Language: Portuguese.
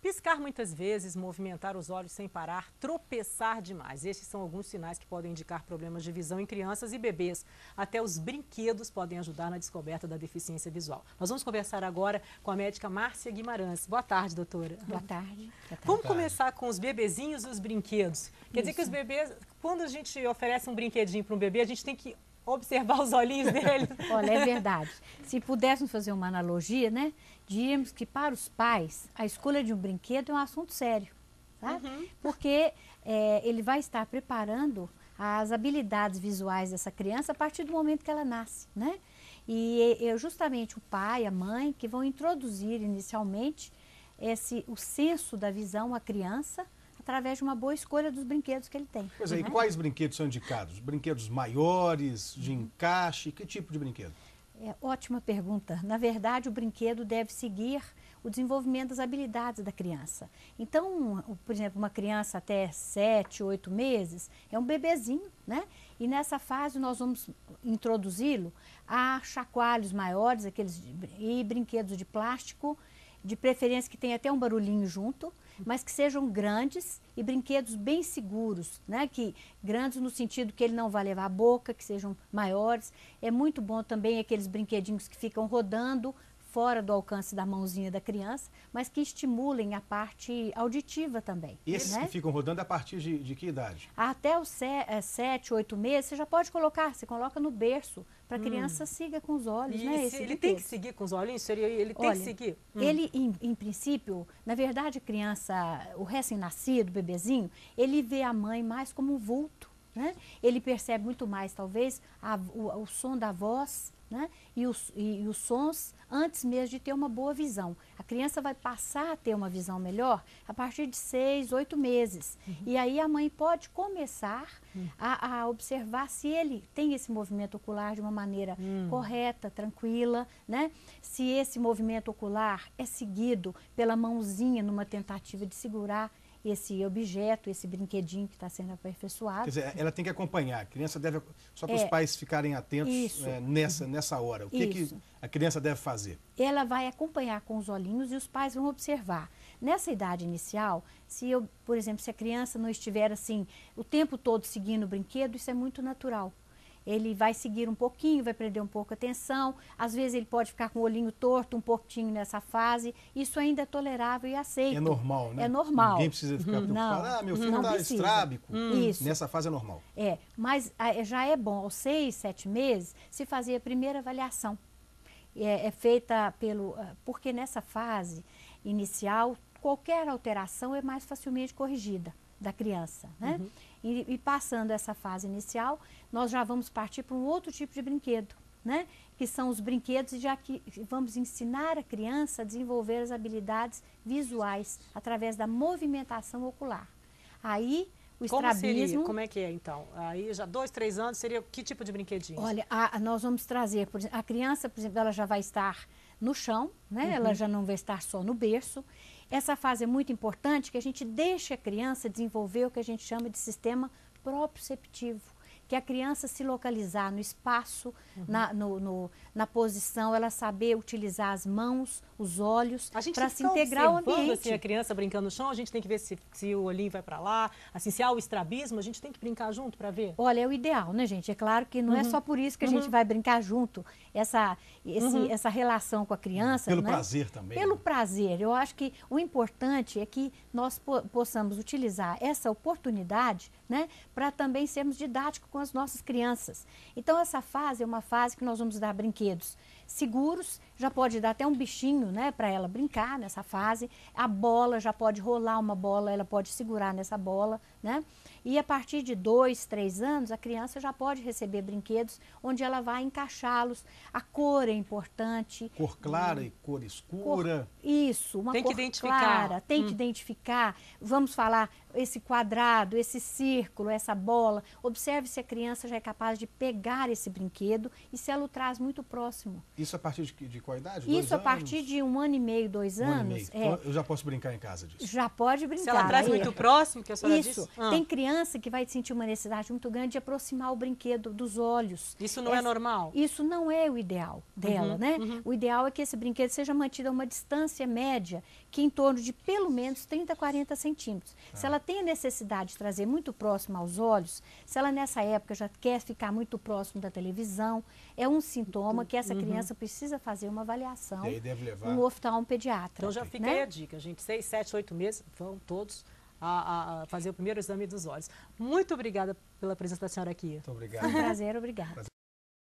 Piscar muitas vezes, movimentar os olhos sem parar, tropeçar demais. Estes são alguns sinais que podem indicar problemas de visão em crianças e bebês. Até os brinquedos podem ajudar na descoberta da deficiência visual. Nós vamos conversar agora com a médica Márcia Guimarães. Boa tarde, doutora. Boa tarde. Vamos começar com os bebezinhos e os brinquedos. Quer dizer que os bebês, quando a gente oferece um brinquedinho para um bebê, a gente tem que observar os olhinhos dele. Olha, é verdade. Se pudéssemos fazer uma analogia, né? Diríamos que para os pais, a escolha de um brinquedo é um assunto sério, tá? Porque ele vai estar preparando as habilidades visuais dessa criança a partir do momento que ela nasce, né? E é justamente o pai, a mãe, que vão introduzir inicialmente o senso da visão à criança através de uma boa escolha dos brinquedos que ele tem. Pois é, e quais brinquedos são indicados? Brinquedos maiores, de encaixe? Que tipo de brinquedo? Ótima pergunta. Na verdade, o brinquedo deve seguir o desenvolvimento das habilidades da criança. Então, por exemplo, uma criança até 7, 8 meses é um bebezinho, né? E nessa fase nós vamos introduzi-lo a chacoalhos maiores, e brinquedos de plástico, de preferência que tenha até um barulhinho junto, mas que sejam grandes e brinquedos bem seguros, né? Grandes no sentido que ele não vai levar a boca, que sejam maiores. É muito bom também aqueles brinquedinhos que ficam rodando fora do alcance da mãozinha da criança, mas que estimulem a parte auditiva também. Esses né? que ficam rodando a partir de que idade? Até os 7, 8 meses, você já pode colocar, você coloca no berço, para a criança siga com os olhos, né? Ele tem que seguir com os olhinhos? Ele tem que seguir? Ele, em princípio, na verdade, a criança, o recém-nascido, o bebezinho, ele vê a mãe mais como um vulto, né? Ele percebe muito mais, talvez, o som da voz, né? E os sons antes mesmo de ter uma boa visão. A criança vai passar a ter uma visão melhor a partir de 6, 8 meses. E aí a mãe pode começar a observar se ele tem esse movimento ocular de uma maneira correta, tranquila, né? Se esse movimento ocular é seguido pela mãozinha numa tentativa de segurar esse objeto, esse brinquedinho que está sendo aperfeiçoado. Quer dizer, ela tem que acompanhar, a criança deve... Só para os pais ficarem atentos nessa hora. O que a criança deve fazer? Ela vai acompanhar com os olhinhos e os pais vão observar. Nessa idade inicial, por exemplo, se a criança não estiver assim o tempo todo seguindo o brinquedo, isso é muito natural. Ele vai seguir um pouquinho, vai prender um pouco a atenção, às vezes ele pode ficar com o olhinho torto um pouquinho nessa fase, isso ainda é tolerável e aceito. É normal, né? É normal. Ninguém precisa ficar preocupado, meu filho está estrábico. Isso. Nessa fase é normal. Mas já é bom, aos 6, 7 meses, se fazer a primeira avaliação. É feita porque nessa fase inicial, qualquer alteração é mais facilmente corrigida da criança, né? E passando essa fase inicial, nós já vamos partir para um outro tipo de brinquedo, né? Que são os brinquedos, já que vamos ensinar a criança a desenvolver as habilidades visuais através da movimentação ocular. Aí, o estrabismo... Como é que é, então? Aí, já 2, 3 anos, seria que tipo de brinquedinho? Olha, nós vamos trazer, por exemplo, a criança, por exemplo, ela já vai estar no chão, né? Ela já não vai estar só no berço. Essa fase é muito importante, que a gente deixe a criança desenvolver o que a gente chama de sistema proprioceptivo, que a criança se localizar no espaço, na posição, ela saber utilizar as mãos, os olhos, para se integrar ao ambiente. Assim, a criança brincando no chão, a gente tem que ver se o olhinho vai para lá, assim, se há o estrabismo, a gente tem que brincar junto para ver? Olha, é o ideal, né, gente? É claro que não é só por isso que a gente vai brincar junto, essa relação com a criança. Pelo né? prazer também. Pelo prazer. Eu acho que o importante é que nós possamos utilizar essa oportunidade, né, para também sermos didáticos com as nossas crianças. Então, essa fase é uma fase que nós vamos dar brinquedos seguros, já pode dar até um bichinho, né, para ela brincar nessa fase. A bola, já pode rolar uma bola, ela pode segurar nessa bola, né? E a partir de 2, 3 anos, a criança já pode receber brinquedos onde ela vai encaixá-los. A cor é importante. Cor clara e cor escura. Isso, uma tem cor que identificar. clara, tem que identificar. Vamos falar esse quadrado, esse círculo, essa bola. Observe se a criança já é capaz de pegar esse brinquedo e se ela o traz muito próximo. Isso a partir de qual idade? Isso a partir de 1 ano e meio, 2 anos. 1 ano e meio. Então, eu já posso brincar em casa disso? Já pode brincar. Se ela traz muito próximo, que a senhora disse? Tem crianças criança que vai sentir uma necessidade muito grande de aproximar o brinquedo dos olhos. Isso não é normal? Isso não é o ideal dela, né? O ideal é que esse brinquedo seja mantido a uma distância média, que em torno de pelo menos 30 a 40 centímetros. Se ela tem a necessidade de trazer muito próximo aos olhos, se ela nessa época já quer ficar muito próximo da televisão, é um sintoma que essa criança precisa fazer uma avaliação no oftalmopediatra. Então já fica aí a dica, gente, 6, 7, 8 meses, vão todos a fazer o primeiro exame dos olhos. Muito obrigada pela presença da senhora aqui. Muito obrigado. Foi um prazer, obrigada.